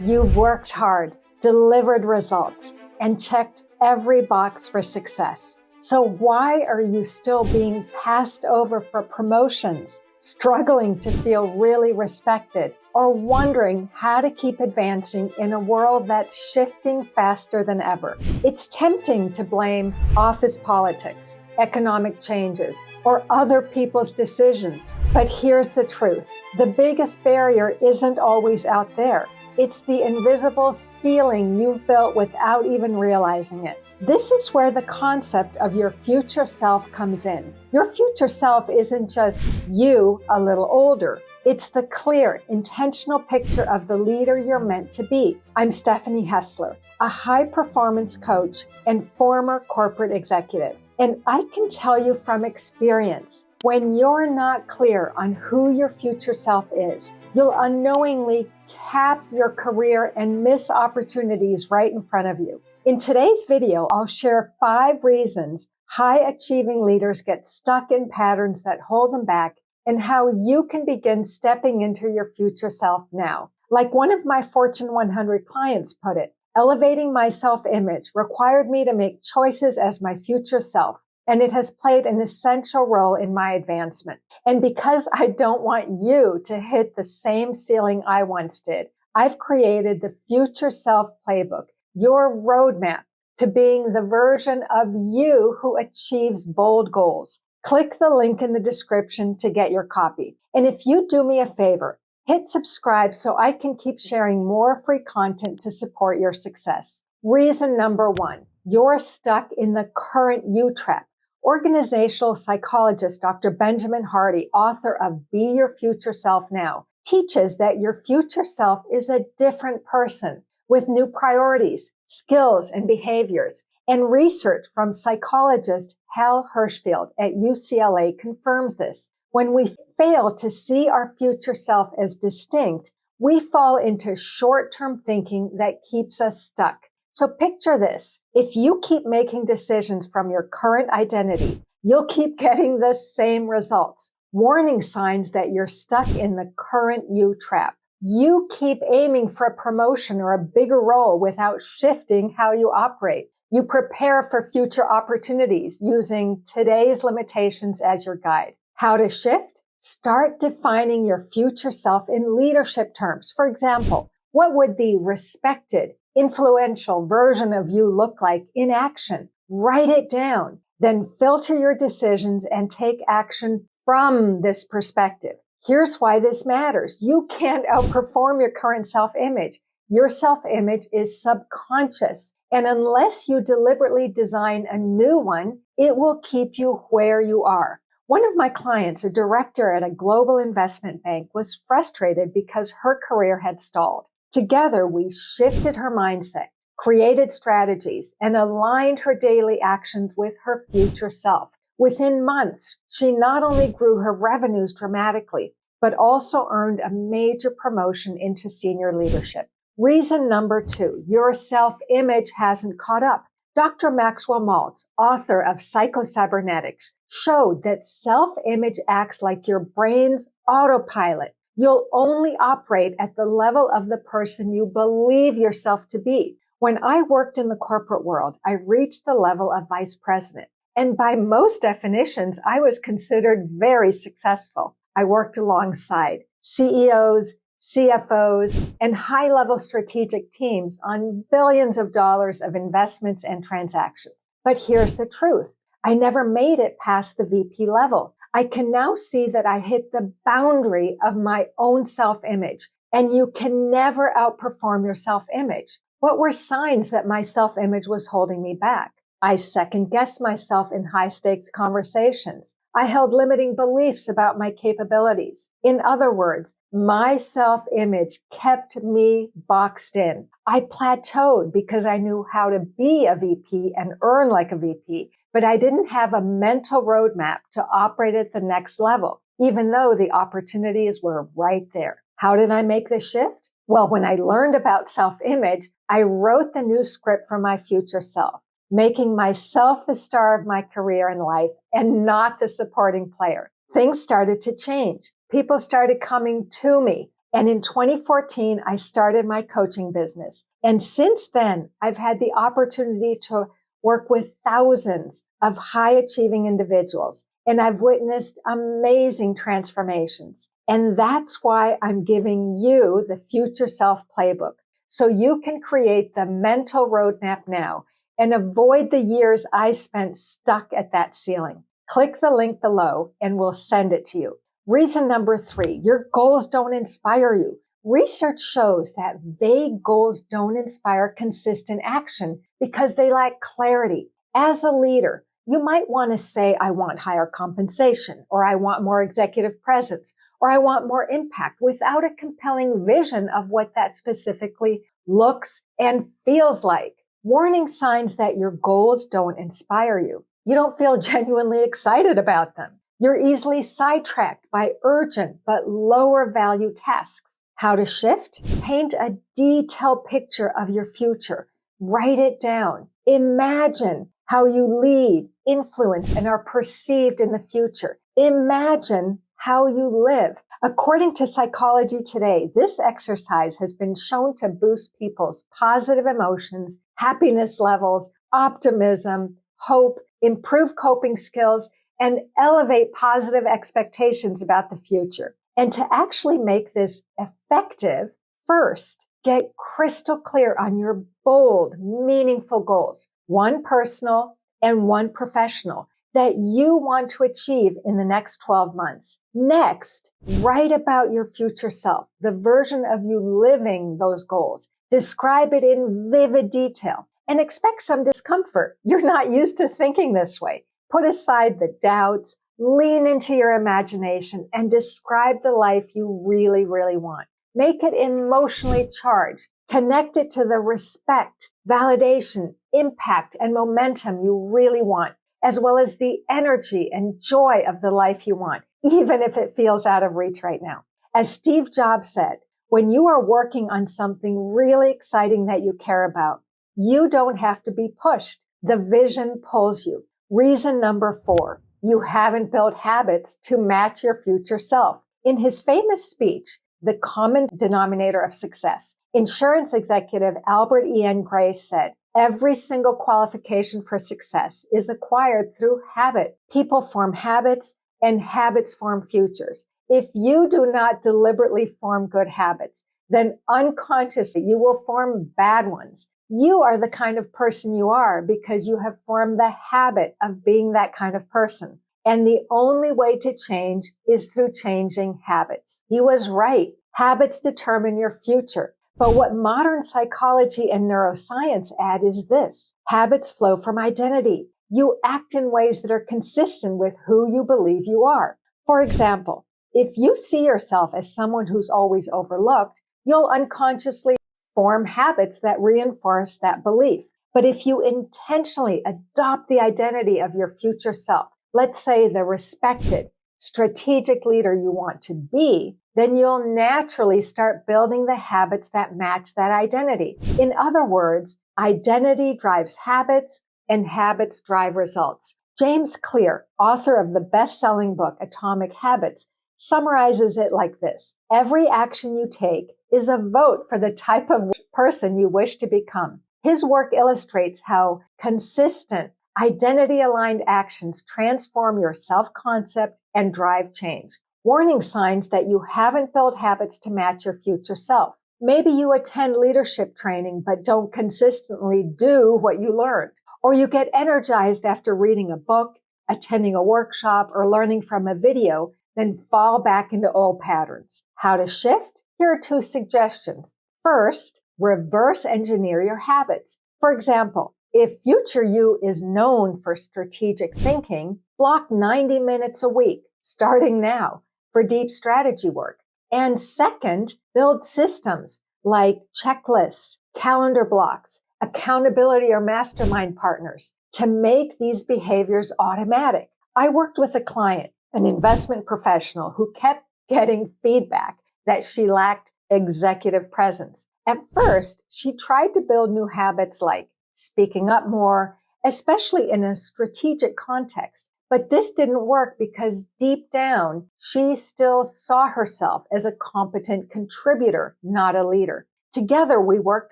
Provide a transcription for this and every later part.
You've worked hard, delivered results, and checked every box for success. So why are you still being passed over for promotions, struggling to feel really respected, or wondering how to keep advancing in a world that's shifting faster than ever? It's tempting to blame office politics, economic changes, or other people's decisions. But here's the truth. The biggest barrier isn't always out there. It's the invisible ceiling you've built without even realizing it. This is where the concept of your future self comes in. Your future self isn't just you a little older. It's the clear, intentional picture of the leader you're meant to be. I'm Stephanie Hessler, a high-performance coach and former corporate executive. And I can tell you from experience, when you're not clear on who your future self is, you'll unknowingly cap your career and miss opportunities right in front of you. In today's video, I'll share 5 reasons high-achieving leaders get stuck in patterns that hold them back and how you can begin stepping into your future self now. Like one of my Fortune 100 clients put it, elevating my self-image required me to make choices as my future self, and it has played an essential role in my advancement. And because I don't want you to hit the same ceiling I once did, I've created the Future Self Playbook, your roadmap to being the version of you who achieves bold goals. Click the link in the description to get your copy. And if you do me a favor, hit subscribe so I can keep sharing more free content to support your success. Reason number 1, you're stuck in the current you trap. Organizational psychologist Dr. Benjamin Hardy, author of Be Your Future Self Now, teaches that your future self is a different person with new priorities, skills, and behaviors. And research from psychologist Hal Hershfield at UCLA confirms this. When we fail to see our future self as distinct, we fall into short-term thinking that keeps us stuck. So picture this. If you keep making decisions from your current identity, you'll keep getting the same results. Warning signs that you're stuck in the current you trap. You keep aiming for a promotion or a bigger role without shifting how you operate. You prepare for future opportunities using today's limitations as your guide. How to shift? Start defining your future self in leadership terms. For example, what would the respected, influential version of you look like in action? Write it down. Then filter your decisions and take action from this perspective. Here's why this matters. You can't outperform your current self-image. Your self-image is subconscious. And unless you deliberately design a new one, it will keep you where you are. One of my clients, a director at a global investment bank, was frustrated because her career had stalled. Together, we shifted her mindset, created strategies, and aligned her daily actions with her future self. Within months, she not only grew her revenues dramatically, but also earned a major promotion into senior leadership. Reason number 2, your self-image hasn't caught up. Dr. Maxwell Maltz, author of Psycho-Cybernetics, showed that self-image acts like your brain's autopilot. You'll only operate at the level of the person you believe yourself to be. When I worked in the corporate world, I reached the level of vice president. And by most definitions, I was considered very successful. I worked alongside CEOs, CFOs, and high-level strategic teams on billions of dollars of investments and transactions. But here's the truth. I never made it past the VP level. I can now see that I hit the boundary of my own self-image, and you can never outperform your self-image. What were signs that my self-image was holding me back? I second-guessed myself in high-stakes conversations. I held limiting beliefs about my capabilities. In other words, my self-image kept me boxed in. I plateaued because I knew how to be a VP and earn like a VP, but I didn't have a mental roadmap to operate at the next level, even though the opportunities were right there. How did I make the shift? Well, when I learned about self-image, I wrote the new script for my future self, making myself the star of my career and life and not the supporting player. Things started to change. People started coming to me And in 2014, I started my coaching business. And since then, I've had the opportunity to work with thousands of high achieving individuals. And I've witnessed amazing transformations. And that's why I'm giving you the Future Self Playbook, so you can create the mental roadmap now and avoid the years I spent stuck at that ceiling. Click the link below and we'll send it to you. Reason number 3, your goals don't inspire you. Research shows that vague goals don't inspire consistent action because they lack clarity. As a leader, you might want to say, I want higher compensation, or I want more executive presence, or I want more impact, without a compelling vision of what that specifically looks and feels like. Warning signs that your goals don't inspire you. You don't feel genuinely excited about them. You're easily sidetracked by urgent but lower value tasks. How to shift? Paint a detailed picture of your future. Write it down. Imagine how you lead, influence, and are perceived in the future. Imagine how you live. According to Psychology Today, this exercise has been shown to boost people's positive emotions, happiness levels, optimism, hope, improve coping skills, and elevate positive expectations about the future. And to actually make this effective, first, get crystal clear on your bold, meaningful goals, one personal and one professional, that you want to achieve in the next 12 months. Next, write about your future self, the version of you living those goals. Describe it in vivid detail and expect some discomfort. You're not used to thinking this way. Put aside the doubts, lean into your imagination, and describe the life you really, really want. Make it emotionally charged. Connect it to the respect, validation, impact, and momentum you really want, as well as the energy and joy of the life you want, even if it feels out of reach right now. As Steve Jobs said, when you are working on something really exciting that you care about, you don't have to be pushed. The vision pulls you. Reason number 4, you haven't built habits to match your future self. In his famous speech, The Common Denominator of Success, insurance executive Albert E.N. Gray said, every single qualification for success is acquired through habit. People form habits and habits form futures. If you do not deliberately form good habits, then unconsciously you will form bad ones. You are the kind of person you are because you have formed the habit of being that kind of person. And the only way to change is through changing habits. He was right. Habits determine your future. But what modern psychology and neuroscience add is this. Habits flow from identity. You act in ways that are consistent with who you believe you are. For example, if you see yourself as someone who's always overlooked, you'll unconsciously form habits that reinforce that belief. But if you intentionally adopt the identity of your future self, let's say the respected, strategic leader you want to be, then you'll naturally start building the habits that match that identity. In other words, identity drives habits and habits drive results. James Clear, author of the best-selling book Atomic Habits, summarizes it like this. Every action you take is a vote for the type of person you wish to become. His work illustrates how consistent, identity-aligned actions transform your self-concept and drive change. Warning signs that you haven't built habits to match your future self. Maybe you attend leadership training but don't consistently do what you learned. Or you get energized after reading a book, attending a workshop, or learning from a video, then fall back into old patterns. How to shift? Here are 2 suggestions. First, reverse engineer your habits. For example, if future you is known for strategic thinking, block 90 minutes a week, starting now, for deep strategy work. And second, build systems like checklists, calendar blocks, accountability or mastermind partners to make these behaviors automatic. I worked with a client, an investment professional, who kept getting feedback that she lacked executive presence. At first, she tried to build new habits like speaking up more, especially in a strategic context. But this didn't work because deep down, she still saw herself as a competent contributor, not a leader. Together, we worked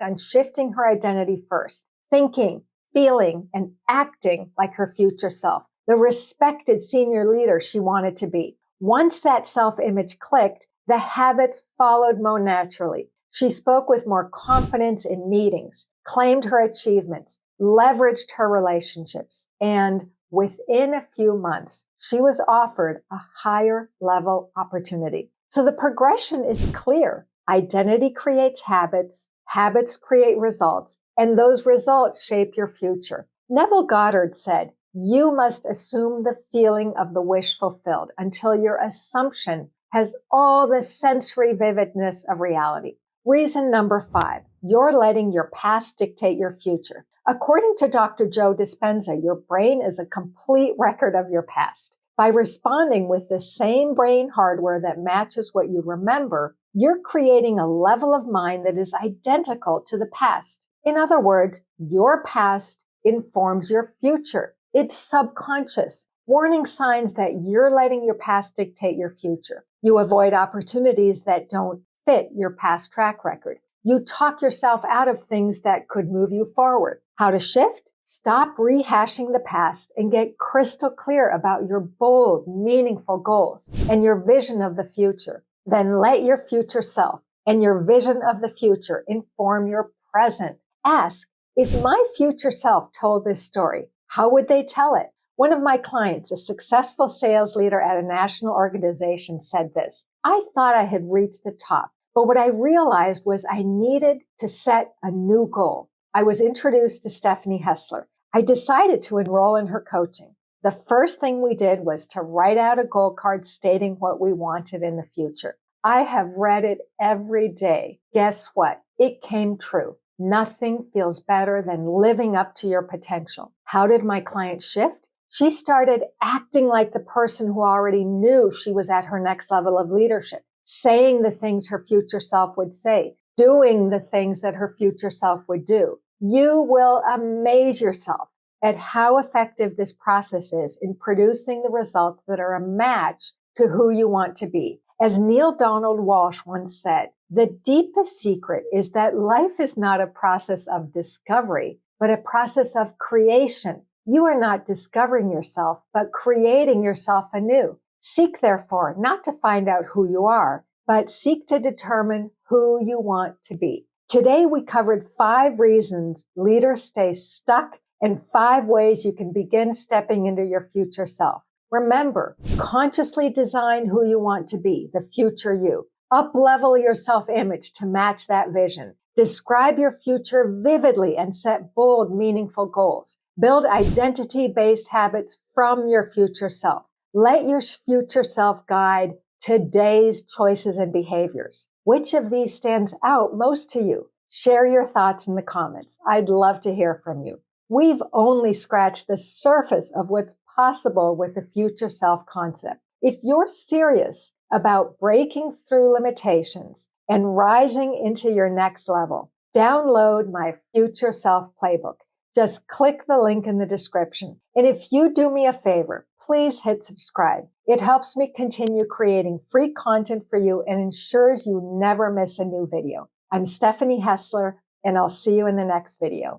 on shifting her identity first, thinking, feeling, and acting like her future self, the respected senior leader she wanted to be. Once that self-image clicked, the habits followed more naturally. She spoke with more confidence in meetings, claimed her achievements, leveraged her relationships, and within a few months, she was offered a higher level opportunity. So the progression is clear. Identity creates habits, habits create results, and those results shape your future. Neville Goddard said, "You must assume the feeling of the wish fulfilled until your assumption has all the sensory vividness of reality." Reason number 5, you're letting your past dictate your future. According to Dr. Joe Dispenza, your brain is a complete record of your past. By responding with the same brain hardware that matches what you remember, you're creating a level of mind that is identical to the past. In other words, your past informs your future. It's subconscious. Warning signs that you're letting your past dictate your future. You avoid opportunities that don't fit your past track record. You talk yourself out of things that could move you forward. How to shift? Stop rehashing the past and get crystal clear about your bold, meaningful goals and your vision of the future. Then let your future self and your vision of the future inform your present. Ask, if my future self told this story, how would they tell it? One of my clients, a successful sales leader at a national organization, said this: "I thought I had reached the top, but what I realized was I needed to set a new goal." I was introduced to Stephanie Hessler. I decided to enroll in her coaching. The first thing we did was to write out a goal card stating what we wanted in the future. I have read it every day. Guess what? It came true. Nothing feels better than living up to your potential. How did my client shift? She started acting like the person who already knew she was at her next level of leadership, saying the things her future self would say, doing the things that her future self would do. You will amaze yourself at how effective this process is in producing the results that are a match to who you want to be. As Neil Donald Walsh once said, the deepest secret is that life is not a process of discovery, but a process of creation. You are not discovering yourself, but creating yourself anew. Seek, therefore, not to find out who you are, but seek to determine who you want to be. Today, we covered 5 reasons leaders stay stuck and 5 ways you can begin stepping into your future self. Remember, consciously design who you want to be, the future you. Up-level your self-image to match that vision. Describe your future vividly and set bold, meaningful goals. Build identity-based habits from your future self. Let your future self guide today's choices and behaviors. Which of these stands out most to you? Share your thoughts in the comments. I'd love to hear from you. We've only scratched the surface of what's possible with the future self concept. If you're serious about breaking through limitations and rising into your next level, download my Future Self Playbook. Just click the link in the description. And if you do me a favor, please hit subscribe. It helps me continue creating free content for you and ensures you never miss a new video. I'm Stephanie Hessler, and I'll see you in the next video.